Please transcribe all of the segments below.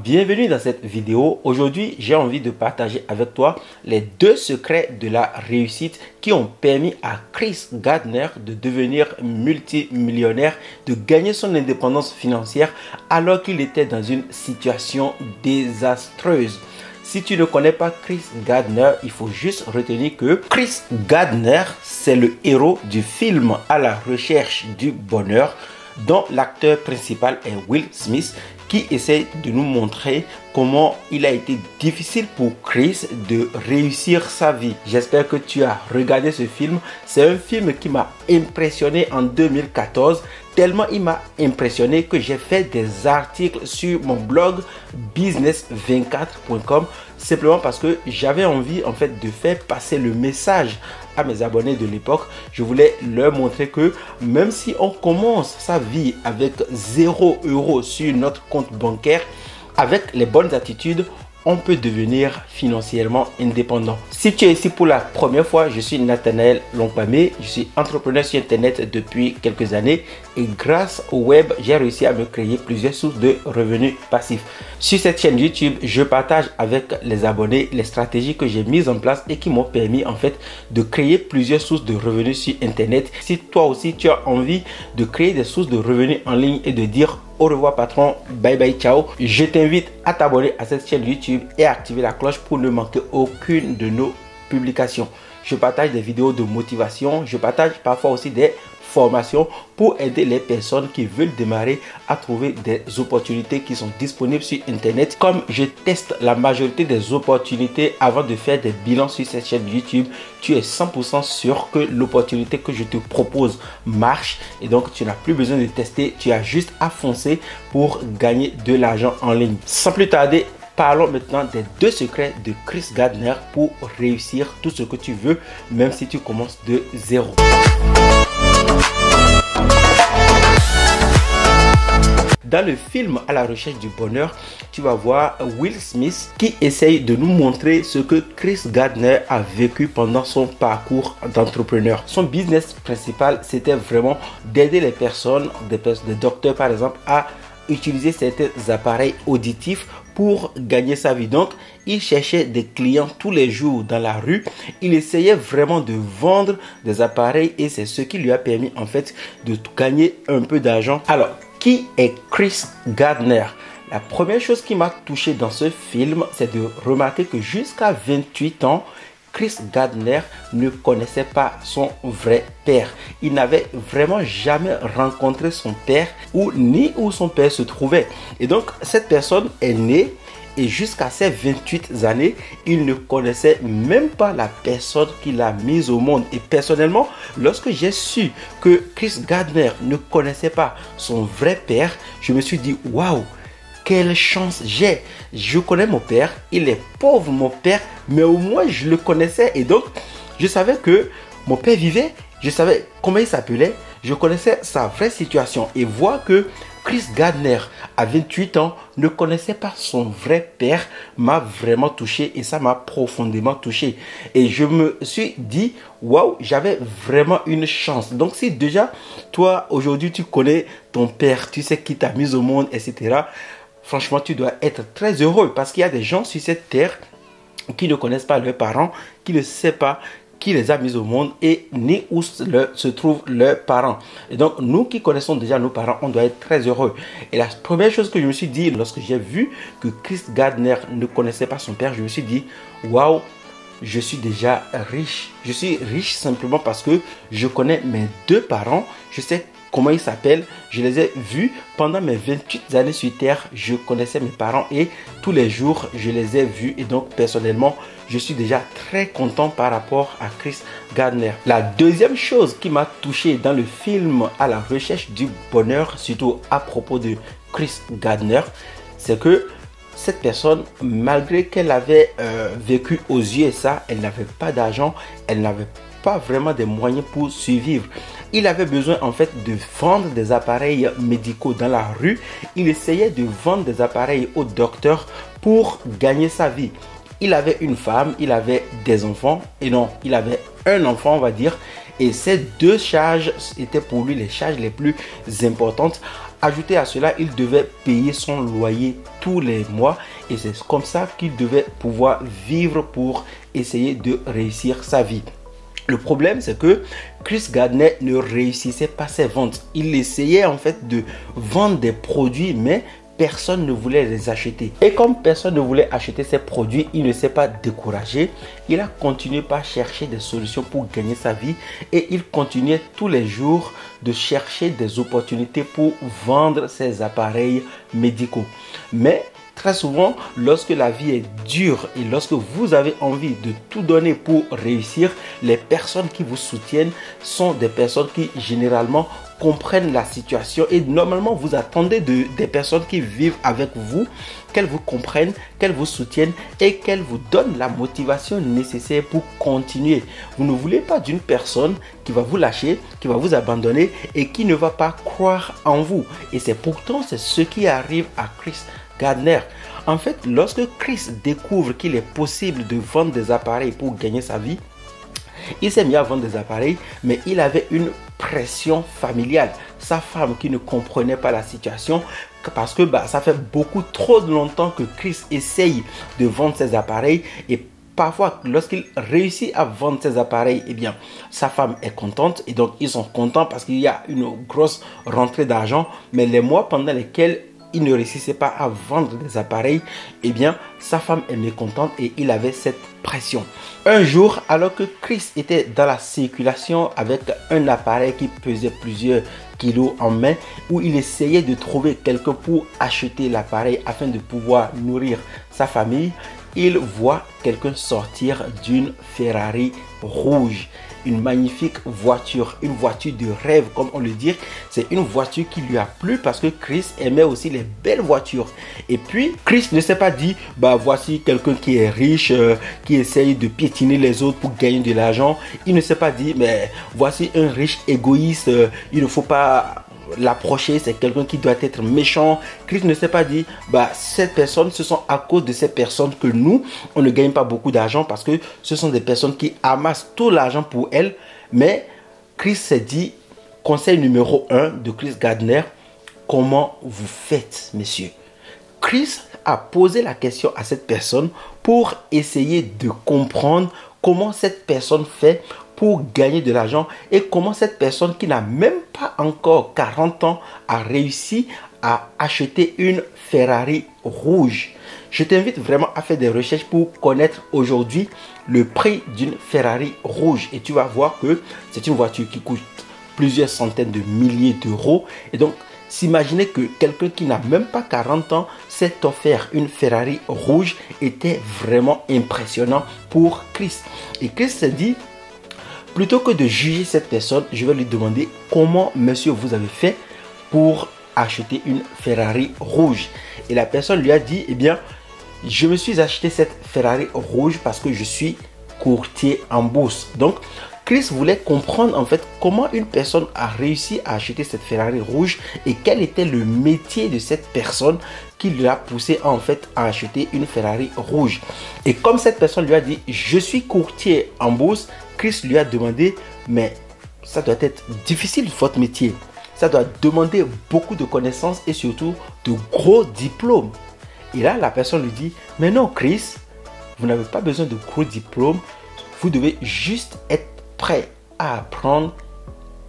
Bienvenue dans cette vidéo. Aujourd'hui, j'ai envie de partager avec toi les 2 secrets de la réussite qui ont permis à Chris Gardner de devenir multimillionnaire, de gagner son indépendance financière alors qu'il était dans une situation désastreuse. Si tu ne connais pas Chris Gardner, il faut juste retenir que Chris Gardner, c'est le héros du film À la recherche du bonheur, dont l'acteur principal est Will Smith, qui essaie de nous montrer comment il a été difficile pour Chris de réussir sa vie. J'espère que tu as regardé ce film. C'est un film qui m'a impressionné en 2014. Tellement il m'a impressionné que j'ai fait des articles sur mon blog business24.com simplement parce que j'avais envie en fait de faire passer le message à mes abonnés de l'époque. Je voulais leur montrer que même si on commence sa vie avec 0 € sur notre compte bancaire, avec les bonnes attitudes, on peut devenir financièrement indépendant. Si tu es ici pour la première fois, je suis Nathanaël Longpamé, je suis entrepreneur sur internet depuis quelques années et grâce au web, j'ai réussi à me créer plusieurs sources de revenus passifs. Sur cette chaîne YouTube, je partage avec les abonnés les stratégies que j'ai mises en place et qui m'ont permis en fait de créer plusieurs sources de revenus sur internet. Si toi aussi tu as envie de créer des sources de revenus en ligne et de dire au revoir patron, bye bye ciao, je t'invite à t'abonner à cette chaîne YouTube et à activer la cloche pour ne manquer aucune de nos publications. Je partage des vidéos de motivation, je partage parfois aussi des formations pour aider les personnes qui veulent démarrer à trouver des opportunités qui sont disponibles sur internet. Comme je teste la majorité des opportunités avant de faire des bilans sur cette chaîne YouTube, tu es 100% sûr que l'opportunité que je te propose marche et donc tu n'as plus besoin de tester, tu as juste à foncer pour gagner de l'argent en ligne. Sans plus tarder, parlons maintenant des 2 secrets de Chris Gardner pour réussir tout ce que tu veux, même si tu commences de 0. Dans le film À la recherche du bonheur, tu vas voir Will Smith qui essaye de nous montrer ce que Chris Gardner a vécu pendant son parcours d'entrepreneur. Son business principal, c'était vraiment d'aider les personnes, des docteurs par exemple, à utiliser certains appareils auditifs pour gagner sa vie. Donc, il cherchait des clients tous les jours dans la rue. Il essayait vraiment de vendre des appareils et c'est ce qui lui a permis en fait de gagner un peu d'argent. Alors, qui est Chris Gardner? La première chose qui m'a touché dans ce film, c'est de remarquer que jusqu'à 28 ans, Chris Gardner ne connaissait pas son vrai père. Il n'avait vraiment jamais rencontré son père ni où son père se trouvait. Et donc, cette personne est née et jusqu'à ses 28 années, il ne connaissait même pas la personne qui l'a mise au monde. Et personnellement, lorsque j'ai su que Chris Gardner ne connaissait pas son vrai père, je me suis dit, waouh! Quelle chance j'ai! Je connais mon père, il est pauvre mon père, mais au moins je le connaissais et donc je savais que mon père vivait, je savais comment il s'appelait, je connaissais sa vraie situation et voir que Chris Gardner à 28 ans ne connaissait pas son vrai père m'a vraiment touché et ça m'a profondément touché et je me suis dit waouh, j'avais vraiment une chance. Donc si déjà toi aujourd'hui tu connais ton père, tu sais qui t'a mis au monde, etc., franchement, tu dois être très heureux parce qu'il y a des gens sur cette terre qui ne connaissent pas leurs parents, qui ne savent pas qui les a mis au monde et ni où se trouvent leurs parents. Et donc, nous qui connaissons déjà nos parents, on doit être très heureux. Et la première chose que je me suis dit lorsque j'ai vu que Chris Gardner ne connaissait pas son père, je me suis dit, waouh, je suis déjà riche. Je suis riche simplement parce que je connais mes 2 parents, je sais comment ils s'appellent, je les ai vus pendant mes 28 années sur terre, je connaissais mes parents et tous les jours je les ai vus et donc personnellement je suis déjà très content par rapport à Chris Gardner. La deuxième chose qui m'a touché dans le film À la recherche du bonheur, surtout à propos de Chris Gardner, c'est que cette personne, malgré qu'elle avait vécu aux USA, elle n'avait pas d'argent, elle n'avait pas vraiment des moyens pour survivre. Il avait besoin en fait de vendre des appareils médicaux dans la rue. Il essayait de vendre des appareils aux docteurs pour gagner sa vie. Il avait une femme, il avait des enfants et non, il avait un enfant on va dire et ces 2 charges étaient pour lui les charges les plus importantes. Ajouté à cela, il devait payer son loyer tous les mois et c'est comme ça qu'il devait pouvoir vivre pour essayer de réussir sa vie. Le problème, c'est que Chris Gardner ne réussissait pas ses ventes. Il essayait en fait de vendre des produits, mais personne ne voulait les acheter. Et comme personne ne voulait acheter ces produits, il ne s'est pas découragé. Il a continué par chercher des solutions pour gagner sa vie et il continuait tous les jours de chercher des opportunités pour vendre ses appareils médicaux. Mais très souvent, lorsque la vie est dure et lorsque vous avez envie de tout donner pour réussir, les personnes qui vous soutiennent sont des personnes qui généralement comprennent la situation et normalement vous attendez des personnes qui vivent avec vous, qu'elles vous comprennent, qu'elles vous soutiennent et qu'elles vous donnent la motivation nécessaire pour continuer. Vous ne voulez pas d'une personne qui va vous lâcher, qui va vous abandonner et qui ne va pas croire en vous. Et c'est pourtant c'est ce qui arrive à Chris Gardner. En fait, lorsque Chris découvre qu'il est possible de vendre des appareils pour gagner sa vie, il s'est mis à vendre des appareils, mais il avait une pression familiale. Sa femme qui ne comprenait pas la situation parce que ça fait beaucoup trop longtemps que Chris essaye de vendre ses appareils et parfois, lorsqu'il réussit à vendre ses appareils, eh bien, sa femme est contente et donc ils sont contents parce qu'il y a une grosse rentrée d'argent. Mais les mois pendant lesquels il ne réussissait pas à vendre des appareils, eh bien, sa femme est mécontente et il avait cette pression. Un jour, alors que Chris était dans la circulation avec un appareil qui pesait plusieurs kilos en main, où il essayait de trouver quelqu'un pour acheter l'appareil afin de pouvoir nourrir sa famille, il voit quelqu'un sortir d'une Ferrari rouge. Une magnifique voiture, une voiture de rêve comme on le dit. C'est une voiture qui lui a plu parce que Chris aimait aussi les belles voitures. Et puis Chris ne s'est pas dit voici quelqu'un qui est riche, qui essaye de piétiner les autres pour gagner de l'argent. Il ne s'est pas dit mais voici un riche égoïste, il ne faut pas l'approcher, c'est quelqu'un qui doit être méchant. Chris ne s'est pas dit cette personne, ce sont à cause de ces personnes que nous on ne gagne pas beaucoup d'argent parce que ce sont des personnes qui amassent tout l'argent pour elles. Mais Chris s'est dit, conseil numéro 1 de Chris Gardner, comment vous faites, messieurs? Chris a posé la question à cette personne pour essayer de comprendre comment cette personne fait pour gagner de l'argent et comment cette personne qui n'a même pas encore 40 ans a réussi à acheter une Ferrari rouge. Je t'invite vraiment à faire des recherches pour connaître aujourd'hui le prix d'une Ferrari rouge et tu vas voir que c'est une voiture qui coûte plusieurs centaines de milliers d'euros et donc s'imaginer que quelqu'un qui n'a même pas 40 ans s'est offert une Ferrari rouge était vraiment impressionnant pour Chris. Et Chris s'est dit, plutôt que de juger cette personne, je vais lui demander comment monsieur vous avez fait pour acheter une Ferrari rouge. Et la personne lui a dit, eh bien, je me suis acheté cette Ferrari rouge parce que je suis courtier en bourse. Donc, Chris voulait comprendre en fait comment une personne a réussi à acheter cette Ferrari rouge et quel était le métier de cette personne qui lui a poussé en fait à acheter une Ferrari rouge. Et comme cette personne lui a dit je suis courtier en bourse, Chris lui a demandé mais ça doit être difficile votre métier. Ça doit demander beaucoup de connaissances et surtout de gros diplômes. Et là la personne lui dit mais non Chris, vous n'avez pas besoin de gros diplômes, vous devez juste être prêt à apprendre,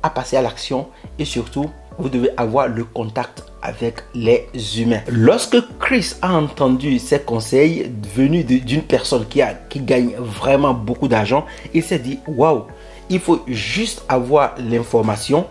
à passer à l'action et surtout, vous devez avoir le contact avec les humains. Lorsque Chris a entendu ces conseils venus d'une personne qui gagne vraiment beaucoup d'argent, il s'est dit waouh, il faut juste avoir l'information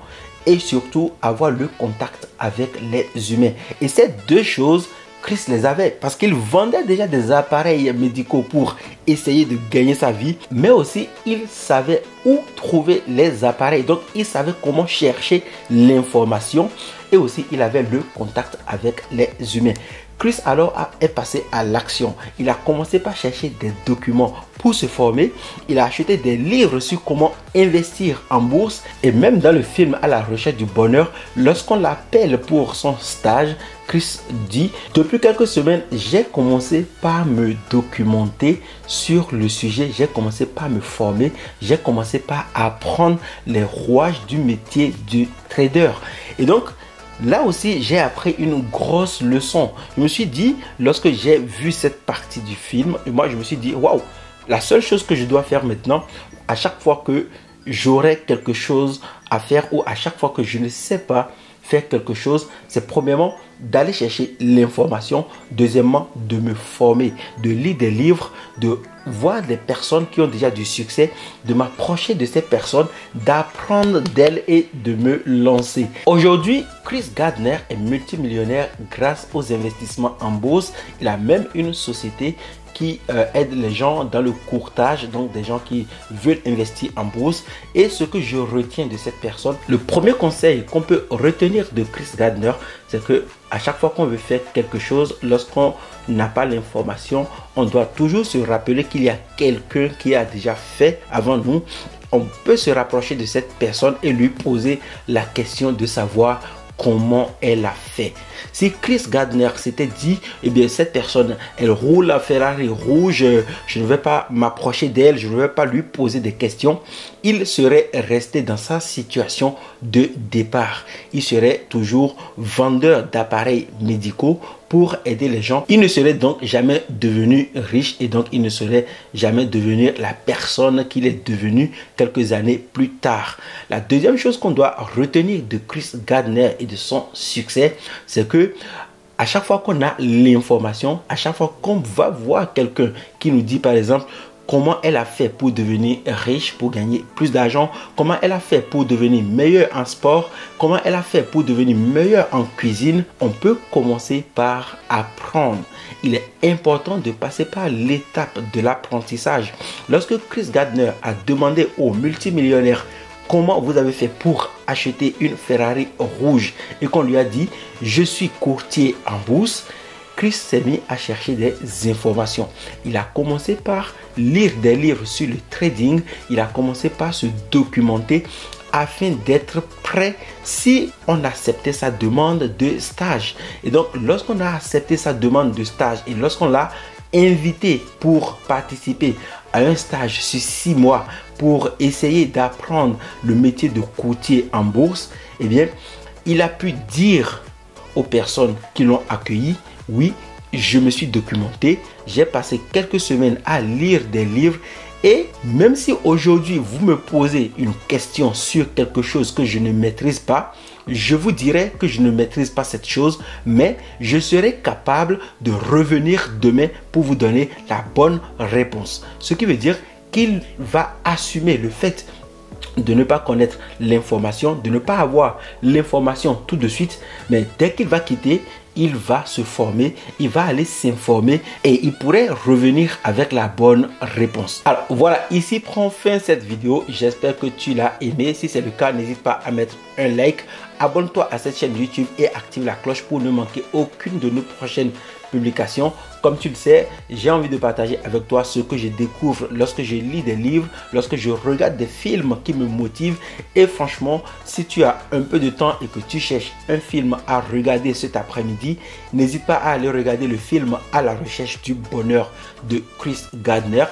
et surtout avoir le contact avec les humains. Et ces deux choses, Chris les avait parce qu'il vendait déjà des appareils médicaux pour essayer de gagner sa vie, mais aussi il savait où trouver les appareils. Donc il savait comment chercher l'information et aussi il avait le contact avec les humains. Chris alors est passé à l'action. Il a commencé par chercher des documents pour se former. Il a acheté des livres sur comment investir en bourse. Et même dans le film À la recherche du bonheur, lorsqu'on l'appelle pour son stage, Chris dit « Depuis quelques semaines, j'ai commencé par me documenter sur le sujet. J'ai commencé par me former. J'ai commencé par apprendre les rouages du métier du trader. » Et donc, là aussi, j'ai appris une grosse leçon. Je me suis dit, lorsque j'ai vu cette partie du film, moi, je me suis dit, waouh, la seule chose que je dois faire maintenant, à chaque fois que j'aurai quelque chose à faire ou à chaque fois que je ne sais pas faire quelque chose, c'est premièrement d'aller chercher l'information, deuxièmement de me former, de lire des livres, de voir des personnes qui ont déjà du succès, de m'approcher de ces personnes, d'apprendre d'elles et de me lancer. Aujourd'hui, Chris Gardner est multimillionnaire grâce aux investissements en bourse. Il a même une société qui aide les gens dans le courtage, donc des gens qui veulent investir en bourse. Et ce que je retiens de cette personne, le premier conseil qu'on peut retenir de Chris Gardner, c'est que à chaque fois qu'on veut faire quelque chose, lorsqu'on n'a pas l'information, on doit toujours se rappeler qu'il y a quelqu'un qui a déjà fait avant nous. On peut se rapprocher de cette personne et lui poser la question de savoir comment elle a fait. Si Chris Gardner s'était dit, eh bien cette personne, elle roule la Ferrari rouge, je ne vais pas m'approcher d'elle, je ne vais pas lui poser des questions, il serait resté dans sa situation de départ. Il serait toujours vendeur d'appareils médicaux pour aider les gens. Il ne serait donc jamais devenu riche et donc il ne serait jamais devenu la personne qu'il est devenu quelques années plus tard. La deuxième chose qu'on doit retenir de Chris Gardner et de son succès, c'est que à chaque fois qu'on a l'information, à chaque fois qu'on va voir quelqu'un qui nous dit par exemple comment elle a fait pour devenir riche, pour gagner plus d'argent, comment elle a fait pour devenir meilleure en sport, comment elle a fait pour devenir meilleure en cuisine, on peut commencer par apprendre. Il est important de passer par l'étape de l'apprentissage. Lorsque Chris Gardner a demandé au multimillionnaire comment vous avez fait pour acheter une Ferrari rouge et qu'on lui a dit je suis courtier en bourse, Chris s'est mis à chercher des informations. Il a commencé par lire des livres sur le trading. Il a commencé par se documenter afin d'être prêt si on acceptait sa demande de stage. Et donc, lorsqu'on a accepté sa demande de stage et lorsqu'on l'a invité pour participer à un stage sur 6 mois pour essayer d'apprendre le métier de courtier en bourse, eh bien, il a pu dire aux personnes qui l'ont accueilli, oui, je me suis documenté, j'ai passé quelques semaines à lire des livres et même si aujourd'hui vous me posez une question sur quelque chose que je ne maîtrise pas, je vous dirai que je ne maîtrise pas cette chose, mais je serai capable de revenir demain pour vous donner la bonne réponse. Ce qui veut dire qu'il va assumer le fait de ne pas connaître l'information, de ne pas avoir l'information tout de suite, mais dès qu'il va quitter, il va se former, il va aller s'informer et il pourrait revenir avec la bonne réponse. Alors voilà, ici prend fin cette vidéo. J'espère que tu l'as aimé. Si c'est le cas, n'hésite pas à mettre un like. Abonne-toi à cette chaîne YouTube et active la cloche pour ne manquer aucune de nos prochaines publications. Comme tu le sais, j'ai envie de partager avec toi ce que je découvre lorsque je lis des livres, lorsque je regarde des films qui me motivent. Et franchement, si tu as un peu de temps et que tu cherches un film à regarder cet après-midi, n'hésite pas à aller regarder le film À la recherche du bonheur de Chris Gardner.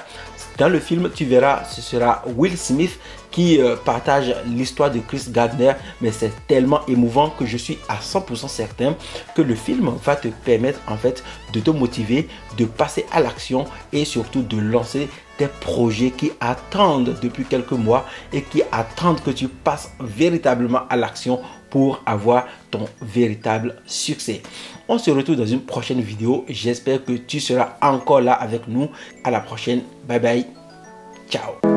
Dans le film, tu verras, ce sera Will Smith qui partage l'histoire de Chris Gardner, mais c'est tellement émouvant que je suis à 100% certain que le film va te permettre en fait de te motiver, de passer à l'action et surtout de lancer des projets qui attendent depuis quelques mois et qui attendent que tu passes véritablement à l'action pour avoir ton véritable succès. On se retrouve dans une prochaine vidéo. J'espère que tu seras encore là avec nous. À la prochaine. Bye bye. Ciao.